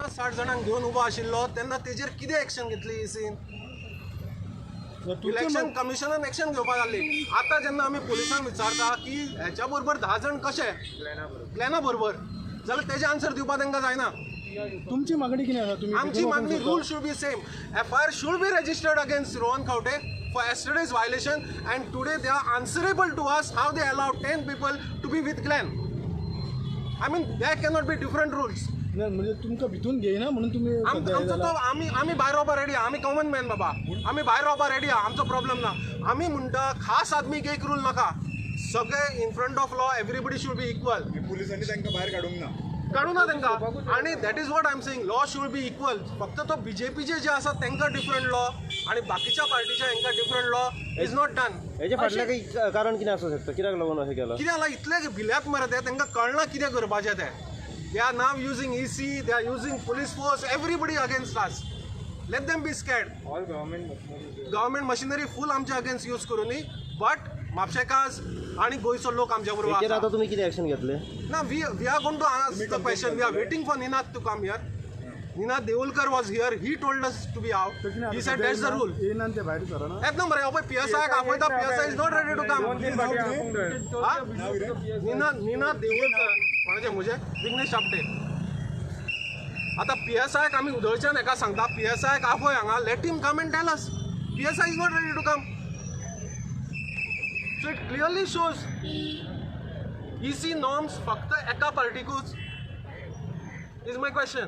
60 जाणांक घेऊन उबो आशिल्लो तेन्ना तेजेर कितें एक्शन घेतली इसीन? इलेक्शन कमिशनान एक्शन घेवपाक जाल्ली. आतां जेन्ना आमी पुलिसांक विचारता की हेच्या बरोबर 10 जण कशे प्लॅना बरोबर, जाल्यार तेजे आन्सर दिवपाक तांकां जायना. तुमची मागणी कितें आसा? तुम्ही आमची मागणी rule should be same. FIR should be registered against Rohan Khawte for yesterday's violation, and today they are answerable to us how they allowed 10 people to be with Glenn. I mean, there cannot be different rules. म्हणजे तुमकां भितून घेयना म्हणून तुम्ही आमचो तो आमी भायर रावपा रेडी आहा. आमी कॉमन मॅन बाबा, आमी भायर रावपा रेडी आहा. आमचो प्रॉब्लेम ना. आमी म्हणटा खास आदमीक एक रूल नाका. सगळे in front of law everybody should be equal. पोलिसांनी तांकां भायर काडूंक ना. काढू ना तांकां. आणि that is what I am saying. Law should be equal. फक्त तो बीजेपीचे जे आसा तांकां डिफरंट लॉ आणि बाकीच्या पार्टीच्या हांकां different law is not done. हेजे फाटलें काही कारण कितें आसूं शकता? कित्याक लागून अशें केलां? कित्याक लागून इतले भिल्यात मरे ते, तांकां कळना कितें करपाचें तें. They are now using EC, they are using police force, everybody against us. Let them be scared. All Government machinery full आमच्या against use करूनी, but म्हापशेकास आणि गोंयचो लोक आमच्या बरोबर हेजेर आसा. आतां तुमी कितें एक्शन घेतलें? ना, we are going to ask the question. We are waiting for Ninad to come here. Ninad Devulkar was here. He told us to be out. He said that's the rule. येयना ते भायर सराना. येत ना मरे. हो पळय PSI आपयता. PSI is not ready to come. Ninad Devulkar कोणाचे म्हजे विघ्नेश शापटे. आता PSI आमी उदळच्यान हेका सांगता. PSI आपय हांगा. Let him come and tell us. PSI is not ready to come. So it clearly shows EC norms फक्त एका पार्टीकूच is my question.